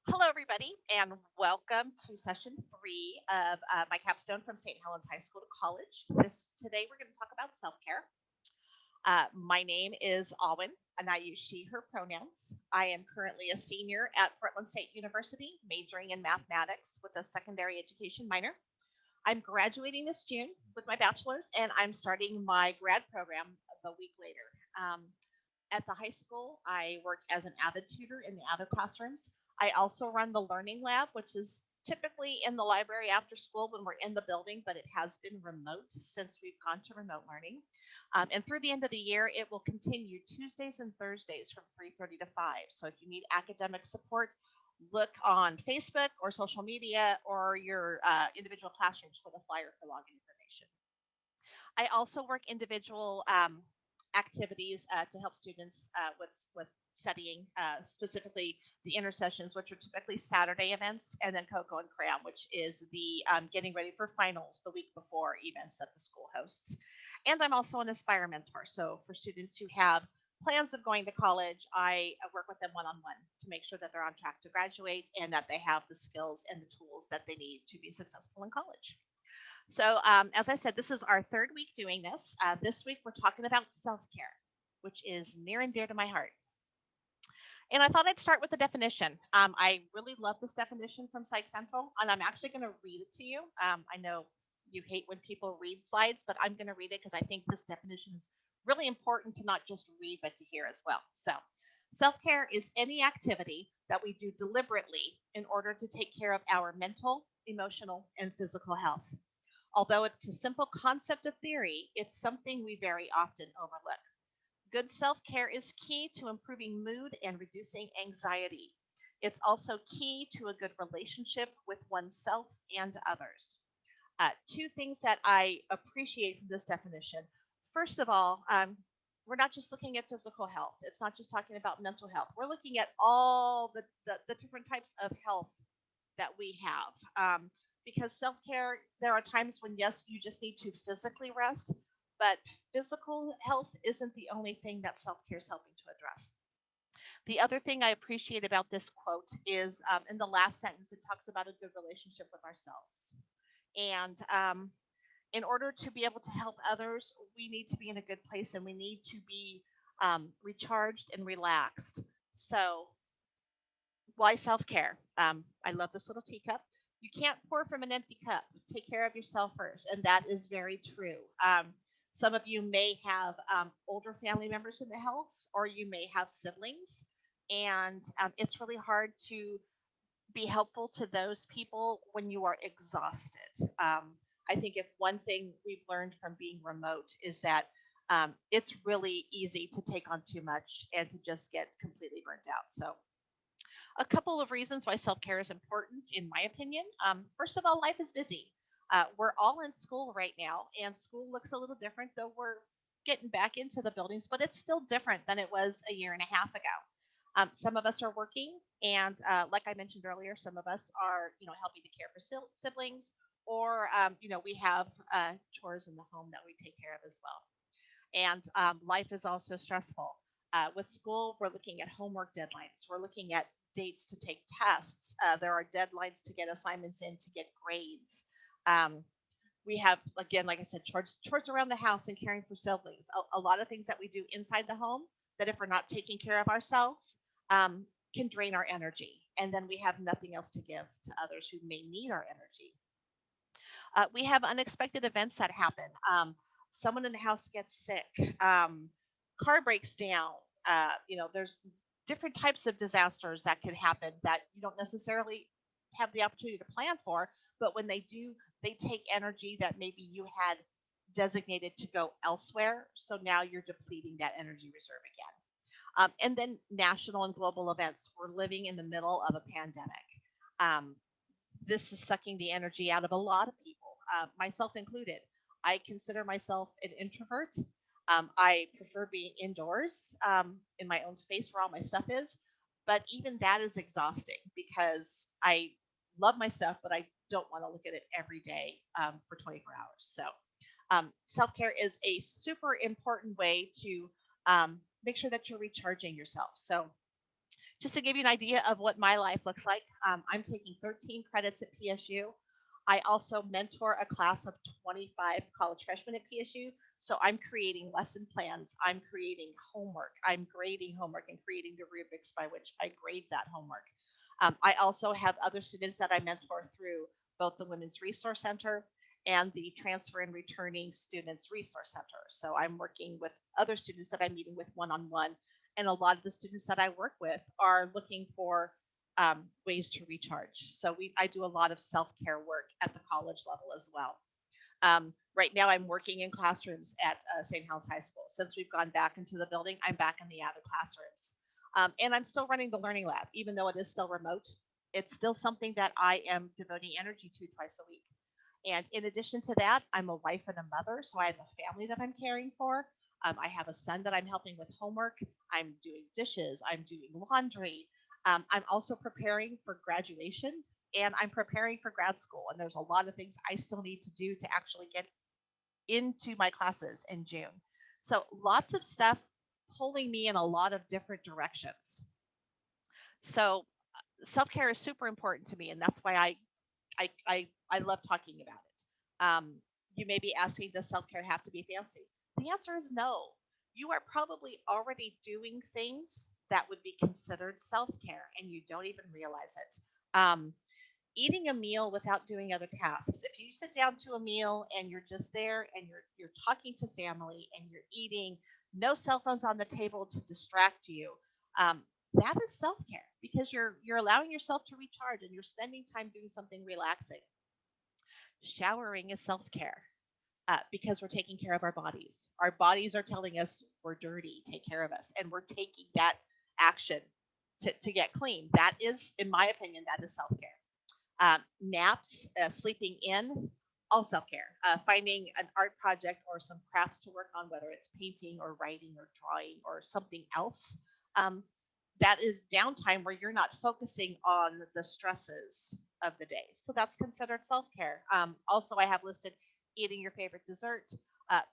Hello, everybody, and welcome to session three of my capstone from St. Helens High School to College. Today we're going to talk about self care. My name is Alwyn, and I use she/her pronouns. I am currently a senior at Portland State University, majoring in mathematics with a secondary education minor. I'm graduating this June with my bachelor's, and I'm starting my grad program the week later. Um, at the high school, I work as an avid tutor in the Avid classrooms. I also run the Learning Lab, which is typically in the library after school when we're in the building, but it has been remote since we've gone to remote learning. And through the end of the year, it will continue Tuesdays and Thursdays from 3:30 to 5. So if you need academic support, look on Facebook or social media or your individual classrooms for the flyer for login information. I also work individual activities to help students with studying, specifically the intersessions, which are typically Saturday events, and then Cocoa and Crayon, which is the getting ready for finals the week before events that the school hosts. And I'm also an Aspire mentor. So for students who have plans of going to college, I work with them one on one to make sure that they're on track to graduate and that they have the skills and the tools that they need to be successful in college. So, as I said, this is our third week doing this. This week, we're talking about self care, which is near and dear to my heart. And I thought I'd start with the definition. I really love this definition from Psych Central, and I'm actually going to read it to you. I know you hate when people read slides, but I'm going to read it because I think this definition is really important to not just read, but to hear as well. So, self care is any activity that we do deliberately in order to take care of our mental, emotional, and physical health. Although it's a simple concept of theory, it's something we very often overlook. Good self care is key to improving mood and reducing anxiety. It's also key to a good relationship with oneself and others. Two things that I appreciate from this definition. First of all, we're not just looking at physical health, it's not just talking about mental health. We're looking at all the different types of health that we have. Because self care, there are times when, yes, you just need to physically rest, but physical health isn't the only thing that self care is helping to address. The other thing I appreciate about this quote is in the last sentence, it talks about a good relationship with ourselves. And in order to be able to help others, we need to be in a good place and we need to be recharged and relaxed. So, why self care? I love this little teacup. You can't pour from an empty cup. Take care of yourself first. And that is very true. Some of you may have older family members in the house, or you may have siblings. And it's really hard to be helpful to those people when you are exhausted. I think if one thing we've learned from being remote is that it's really easy to take on too much and to just get completely burnt out. So, a couple of reasons why self care is important, in my opinion. First of all, life is busy. We're all in school right now, and school looks a little different, though we're getting back into the buildings, but it's still different than it was a year and a half ago. Some of us are working, and like I mentioned earlier, some of us are, helping to care for siblings, or we have chores in the home that we take care of as well. And life is also stressful. With school, we're looking at homework deadlines. We're looking at dates to take tests. There are deadlines to get assignments in to get grades. Um, we have, again, like I said, chores around the house and caring for siblings. A lot of things that we do inside the home that, if we're not taking care of ourselves, can drain our energy. And then we have nothing else to give to others who may need our energy. We have unexpected events that happen. Someone in the house gets sick, car breaks down. There's different types of disasters that can happen that you don't necessarily have the opportunity to plan for. But when they do, they take energy that maybe you had designated to go elsewhere. So now you're depleting that energy reserve again. And then national and global events. We're living in the middle of a pandemic. Um, this is sucking the energy out of a lot of people, myself included. I consider myself an introvert. I prefer being indoors in my own space where all my stuff is. But even that is exhausting because I love my stuff, but I don't want to look at it every day for 24 hours. So, self care is a super important way to make sure that you're recharging yourself. So, Just to give you an idea of what my life looks like, I'm taking 13 credits at PSU. I also mentor a class of 25 college freshmen at PSU. So I'm creating lesson plans, I'm creating homework, I'm grading homework and creating the rubrics by which I grade that homework. I also have other students that I mentor through both the Women's Resource Center and the Transfer and Returning Students Resource Center. So I'm working with other students that I'm meeting with one on one. And a lot of the students that I work with are looking for ways to recharge. So I do a lot of self care work at the college level as well. Right now, I'm working in classrooms at St. Helens High School. Since we've gone back into the building, I'm back in the Avid classrooms. And I'm still running the Learning Lab, even though it is still remote. It's still something that I am devoting energy to twice a week. And in addition to that, I'm a wife and a mother, so I have a family that I'm caring for. I have a son that I'm helping with homework. I'm doing dishes. I'm doing laundry. I'm also preparing for graduation and I'm preparing for grad school. And there's a lot of things I still need to do to actually get into my classes in June. So lots of stuff pulling me in a lot of different directions. So self care is super important to me, and that's why I love talking about it. You may be asking, does self care have to be fancy? The answer is no. You are probably already doing things that would be considered self care, and you don't even realize it. Eating a meal without doing other tasks. If you sit down to a meal and you're just there and you're talking to family and you're eating, no cell phones on the table to distract you. That is self care because you're allowing yourself to recharge and you're spending time doing something relaxing. Showering is self care because we're taking care of our bodies. Our bodies are telling us we're dirty, take care of us, and we're taking that action to get clean. That is, in my opinion, that is self care. Naps, sleeping in, all self care. Finding an art project or some crafts to work on, whether it's painting or writing or drawing or something else. Um, that is downtime where you're not focusing on the stresses of the day. So that's considered self care. Also, I have listed eating your favorite dessert,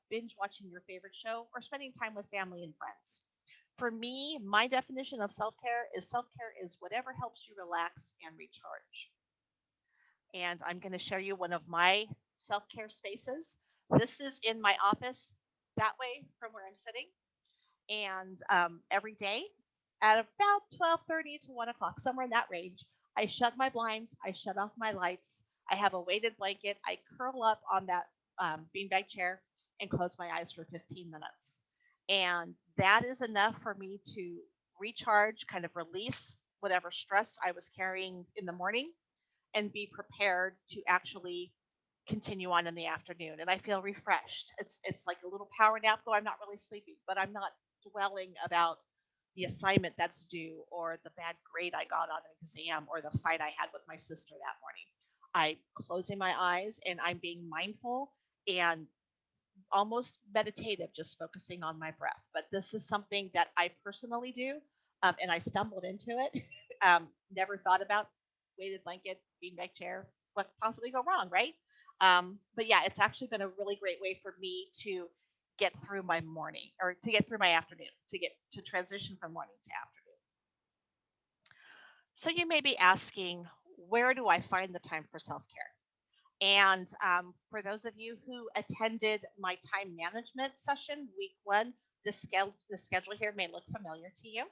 binge watching your favorite show, or spending time with family and friends. For me, my definition of self care is whatever helps you relax and recharge. And I'm going to show you one of my self care spaces. This is in my office that way from where I'm sitting. And every day at about 12:30 to 1 o'clock, somewhere in that range, I shut my blinds, I shut off my lights, I have a weighted blanket, I curl up on that beanbag chair and close my eyes for 15 minutes. And that is enough for me to recharge, kind of release whatever stress I was carrying in the morning and be prepared to actually continue on in the afternoon. And I feel refreshed. It's like a little power nap, though I'm not really sleeping, but I'm not dwelling about the assignment that's due or the bad grade I got on an exam or the fight I had with my sister that morning. I'm closing my eyes and I'm being mindful and almost meditative, just focusing on my breath. But this is something that I personally do, and I stumbled into it. Never thought about weighted blanket, beanbag chair, what could possibly go wrong, right? But yeah, it's actually been a really great way for me to get through my morning or to get through my afternoon, to get to transition from morning to afternoon. So you may be asking, where do I find the time for self care? And for those of you who attended my time management session, week one, the schedule here may look familiar to you.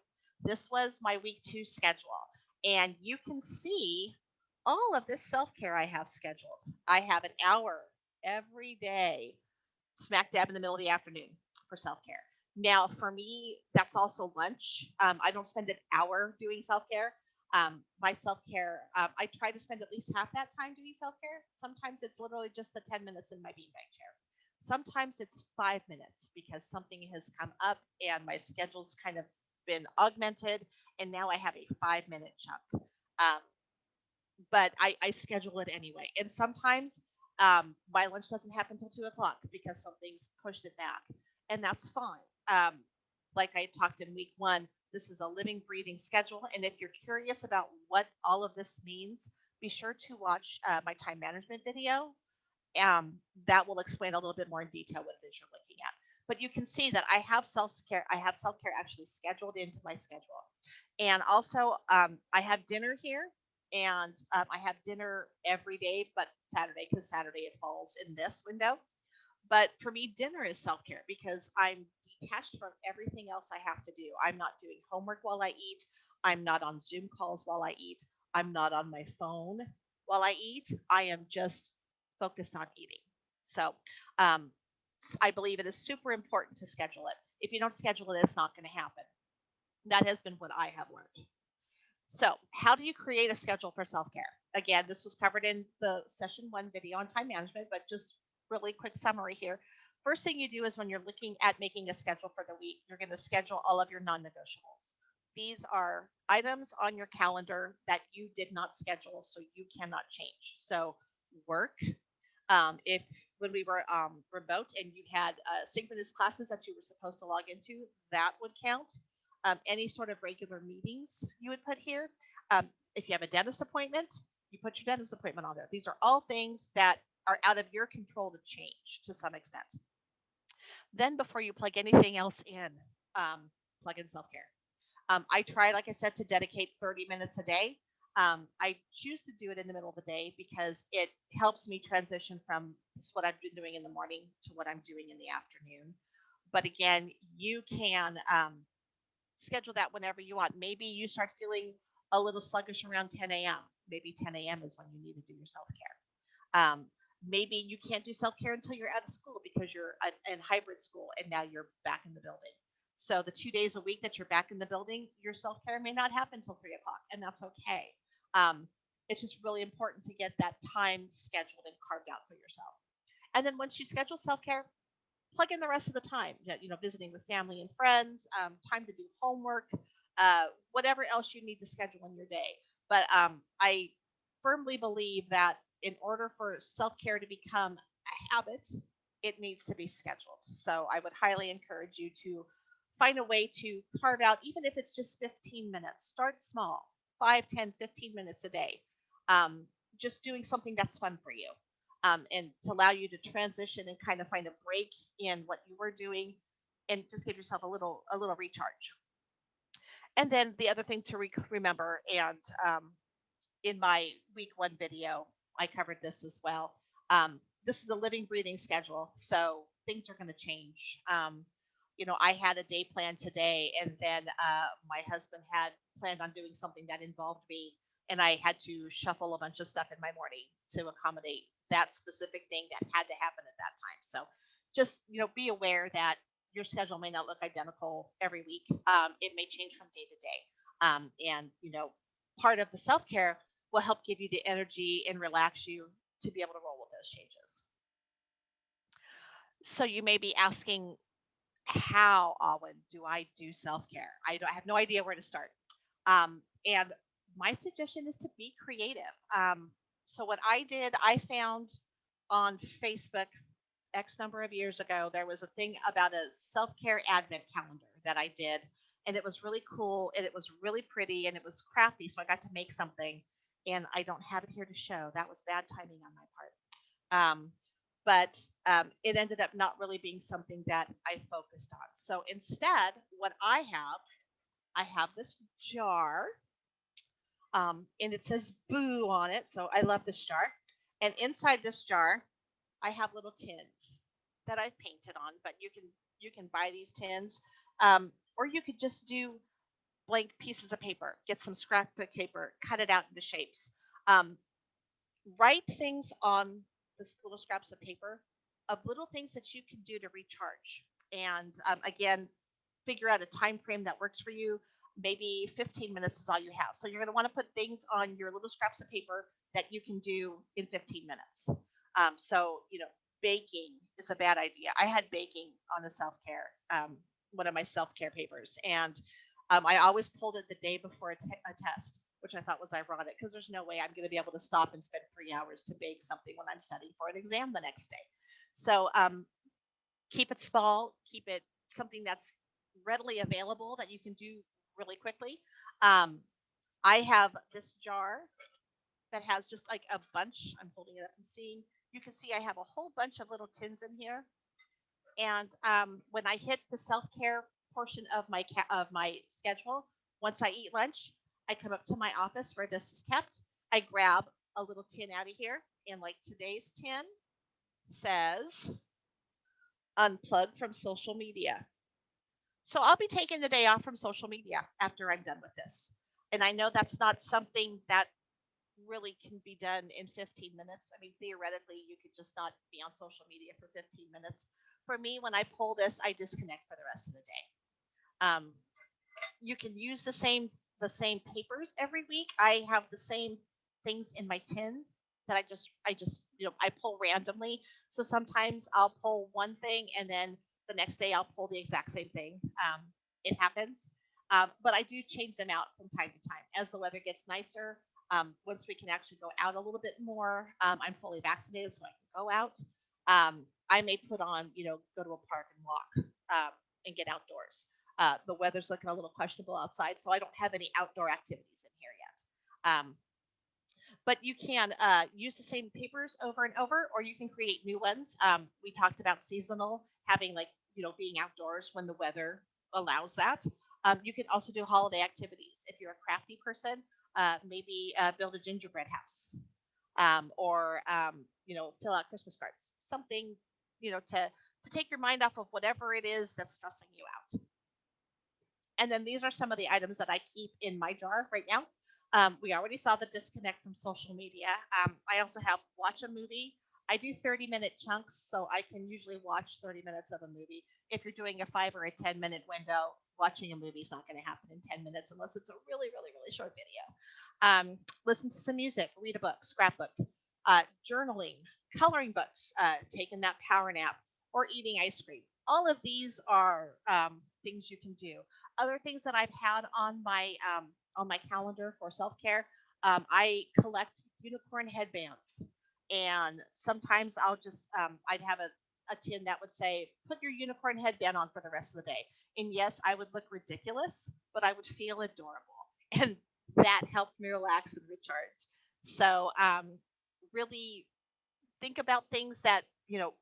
This was my week two schedule. And you can see all of this self care I have scheduled. I have an hour every day, smack dab in the middle of the afternoon for self care. Now, for me, that's also lunch. I don't spend an hour doing self care. My self care, I try to spend at least half that time doing self care. Sometimes it's literally just the 10 minutes in my beanbag chair. Sometimes it's 5 minutes because something has come up and my schedule's kind of been augmented, and now I have a 5 minute chunk. But I schedule it anyway. And sometimes my lunch doesn't happen until 2 o'clock because something's pushed it back, and that's fine. Um, like I talked in week one, this is a living, breathing schedule. And if you're curious about what all of this means, be sure to watch my time management video. That will explain a little bit more in detail what it is you're looking at. But you can see that I have self care. I have self care actually scheduled into my schedule. And also, I have dinner here, and I have dinner every day, but Saturday, because Saturday it falls in this window. But for me, dinner is self care because I'm detached from everything else I have to do. I'm not doing homework while I eat. I'm not on Zoom calls while I eat. I'm not on my phone while I eat. I am just focused on eating. So um, I believe it is super important to schedule it. If you don't schedule it, it's not going to happen. That has been what I have learned. So, how do you create a schedule for self care? Again, this was covered in the session one video on time management, but just really quick summary here. First thing you do is when you're looking at making a schedule for the week, you're going to schedule all of your non negotiables. These are items on your calendar that you did not schedule, so you cannot change. So, work, if when we were remote and you had synchronous classes that you were supposed to log into, that would count. Any sort of regular meetings you would put here. If you have a dentist appointment, you put your dentist appointment on there. These are all things that are out of your control to change to some extent. Then, before you plug anything else in, plug in self care. I try, like I said, to dedicate 30 minutes a day. I choose to do it in the middle of the day because it helps me transition from what I've been doing in the morning to what I'm doing in the afternoon. But again, you can schedule that whenever you want. Maybe you start feeling a little sluggish around 10 a.m. Maybe 10 a.m. is when you need to do your self care. Maybe you can't do self care until you're out of school because you're in hybrid school and now you're back in the building. So the 2 days a week that you're back in the building, your self care may not happen until 3 o'clock, and that's okay. Um, it's just really important to get that time scheduled and carved out for yourself. And then once you schedule self care, plug in the rest of the time. Visiting with family and friends, time to do homework, whatever else you need to schedule in your day. But I firmly believe that in order for self care to become a habit, it needs to be scheduled. So I would highly encourage you to find a way to carve out, even if it's just 15 minutes. Start small, 5, 10, 15 minutes a day. Um, just doing something that's fun for you, and to allow you to transition and kind of find a break in what you were doing, and just give yourself a little recharge. And then the other thing to remember, and in my week one video, I covered this as well. This is a living, breathing schedule, so things are going to change. I had a day plan today, and then my husband had planned on doing something that involved me, and I had to shuffle a bunch of stuff in my morning to accommodate that specific thing that had to happen at that time. So just be aware that your schedule may not look identical every week. It may change from day to day, and part of the self care will help give you the energy and relax you to be able to roll with those changes. So you may be asking, how, Alwyn, do I do self care? I have no idea where to start. And my suggestion is to be creative. So what I did, I found on Facebook X number of years ago, there was a thing about a self care advent calendar that I did. And it was really cool and it was really pretty and it was crafty. So I got to make something, and I don't have it here to show. That was bad timing on my part. Um, but it ended up not really being something that I focused on. So instead, what I have this jar, and it says "boo" on it. So I love this jar. And inside this jar, I have little tins that I've painted on. But you can buy these tins, or you could just do blank pieces of paper. Get some scrapbook paper, cut it out into shapes. Um, Write things on this little scraps of paper of little things that you can do to recharge. And again, figure out a time frame that works for you. Maybe 15 minutes is all you have. So you're going to want to put things on your little scraps of paper that you can do in 15 minutes. So baking is a bad idea. I had baking on a self care, one of my self care papers, and I always pulled it the day before a test, which I thought was ironic because there's no way I'm going to be able to stop and spend 3 hours to bake something when I'm studying for an exam the next day. So keep it small, keep it something that's readily available that you can do really quickly. Um, I have this jar that has just like a bunch. I'm holding it up and seeing. You can see I have a whole bunch of little tins in here. And when I hit the self care portion of my schedule, Once I eat lunch, I come up to my office where this is kept. I grab a little tin out of here, and like today's tin says unplug from social media. So I'll be taking the day off from social media after I'm done with this. And I know that's not something that really can be done in 15 minutes. I mean, theoretically, you could just not be on social media for 15 minutes. For me, when I pull this, I disconnect for the rest of the day. Um, you can use the same papers every week. I have the same things in my tin that I just I pull randomly. So sometimes I'll pull one thing and then the next day I'll pull the exact same thing. It happens. But I do change them out from time to time as the weather gets nicer. Once we can actually go out a little bit more, I'm fully vaccinated, so I can go out. I may put on, go to a park and walk and get outdoors. The weather's looking a little questionable outside, so I don't have any outdoor activities in here yet. But you can use the same papers over and over, or you can create new ones. We talked about seasonal, having like, being outdoors when the weather allows that. You can also do holiday activities. If you're a crafty person, maybe build a gingerbread house, or fill out Christmas cards. Something, to take your mind off of whatever it is that's stressing you out. And then these are some of the items that I keep in my jar right now. We already saw the disconnect from social media. I also have watch a movie. I do 30-minute chunks, so I can usually watch 30 minutes of a movie. If you're doing a 5 or a 10-minute window, watching a movie is not going to happen in 10 minutes unless it's a really, really, really short video. Listen to some music, read a book, scrapbook, journaling, coloring books, taking that power nap, or eating ice cream. All of these are things you can do. Other things that I've had on my calendar for self care, I collect unicorn headbands, and sometimes I'd have a tin that would say, "Put your unicorn headband on for the rest of the day." And yes, I would look ridiculous, but I would feel adorable, and that helped me relax and recharge. So really think about things that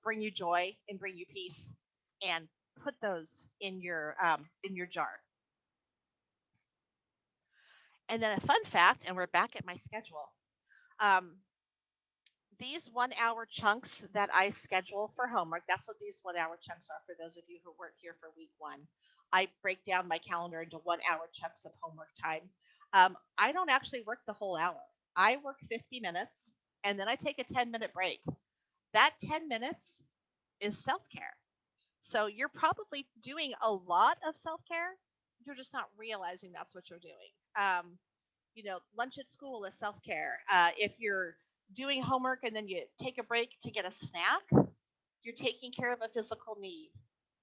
bring you joy and bring you peace, and put those in your jar. And then a fun fact, and we're back at my schedule. Um, these 1 hour chunks that I schedule for homework, that's what these 1 hour chunks are for those of you who weren't here for week one. I break down my calendar into 1 hour chunks of homework time. I don't actually work the whole hour. I work 50 minutes and then I take a 10-minute break. That 10 minutes is self care. So you're probably doing a lot of self care. You're just not realizing that's what you're doing. Lunch at school is self care. If you're doing homework and then you take a break to get a snack, you're taking care of a physical need,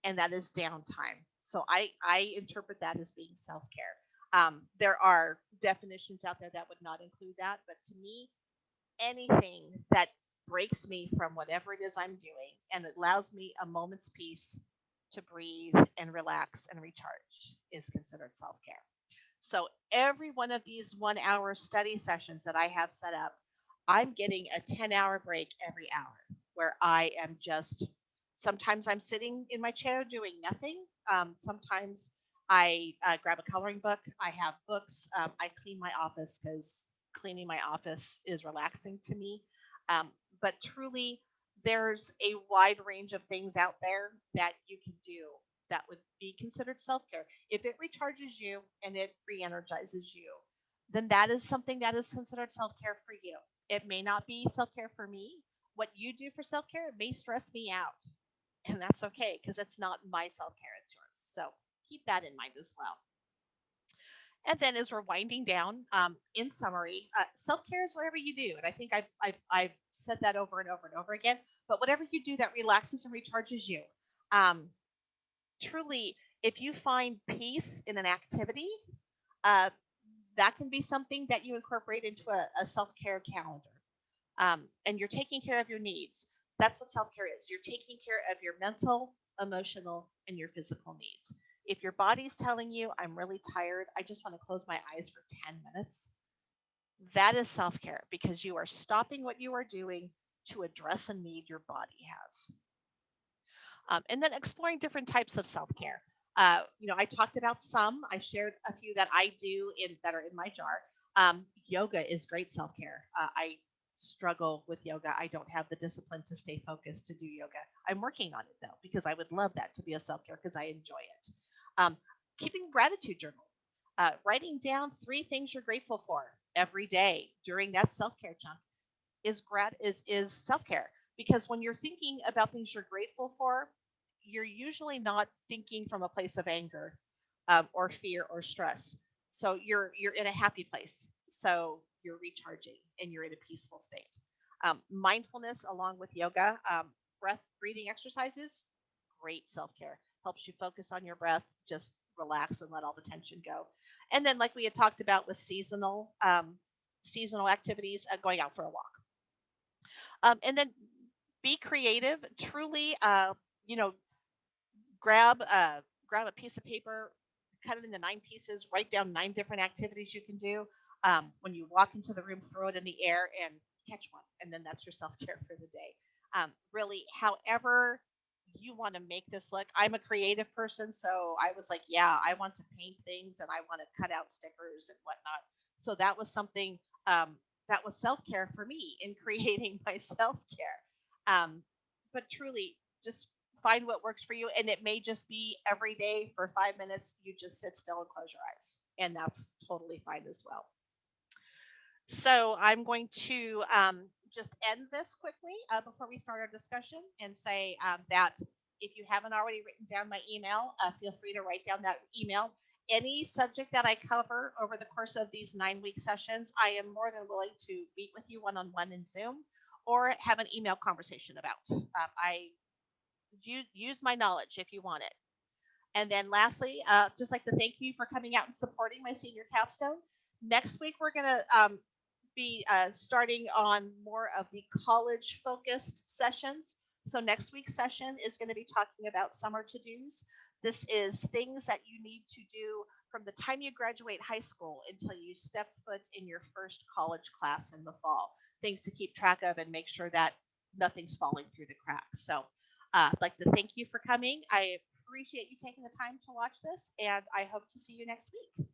and that is downtime. So I interpret that as being self care. There are definitions out there that would not include that, but to me, anything that breaks me from whatever it is I'm doing and it allows me a moment's peace to breathe and relax and recharge is considered self care. So every one of these 1 hour study sessions that I have set up, I'm getting a 10-hour break every hour where I am just, sometimes I'm sitting in my chair doing nothing. Sometimes I grab a coloring book. I have books. I clean my office because cleaning my office is relaxing to me. Um, but truly, there's a wide range of things out there that you can do that would be considered self care. If it recharges you and it re energizes you, then that is something that is considered self care for you. It may not be self care for me. What you do for self care may stress me out, and that's okay because it's not my self care, it's yours. So keep that in mind as well. And then as we're winding down, in summary, self care is whatever you do. And I think I've said that over and over and over again, but whatever you do that relaxes and recharges you. Um, Truly, if you find peace in an activity, uh, that can be something that you incorporate into a self care calendar. And you're taking care of your needs. That's what self care is. You're taking care of your mental, emotional, and your physical needs. If your body's telling you, I'm really tired, I just want to close my eyes for 10 minutes, that is self care because you are stopping what you are doing to address a need your body has. And then exploring different types of self care. I talked about some. I shared a few that I do in that are in my jar. Yoga is great self care. I struggle with yoga. I don't have the discipline to stay focused to do yoga. I'm working on it though because I would love that to be a self care because I enjoy it. Um, Keeping gratitude journal, writing down 3 things you're grateful for every day during that self care chunk is self care because when you're thinking about things you're grateful for, you're usually not thinking from a place of anger or fear or stress. So you're in a happy place. So you're recharging and you're in a peaceful state. Mindfulness along with yoga, breath breathing exercises, great self care. Helps you focus on your breath. Just relax and let all the tension go. And then, like we had talked about with seasonal activities, going out for a walk. And then be creative. Truly, you know, grab grab a piece of paper, cut it into 9 pieces, write down 9 different activities you can do. When you walk into the room, throw it in the air and catch one, and then that's your self care for the day. Really, however you want to make this look. I'm a creative person, so I was like, yeah, I want to paint things and I want to cut out stickers and whatnot. So that was something that was self care for me in creating my self care. But truly, just find what works for you, and it may just be every day for 5 minutes. You just sit still and close your eyes, and that's totally fine as well. So I'm going to just end this quickly before we start our discussion and say that if you haven't already written down my email, feel free to write down that email. Any subject that I cover over the course of these 9 week sessions, I am more than willing to meet with you one on one in Zoom or have an email conversation about. I use my knowledge if you want it. And then lastly, just like to thank you for coming out and supporting my senior capstone. Next week, we're going to be starting on more of the college focused sessions. So next week's session is going to be talking about summer to dos. This is things that you need to do from the time you graduate high school until you step foot in your first college class in the fall. Things to keep track of and make sure that nothing's falling through the cracks. So I'd like to thank you for coming. I appreciate you taking the time to watch this, and I hope to see you next week.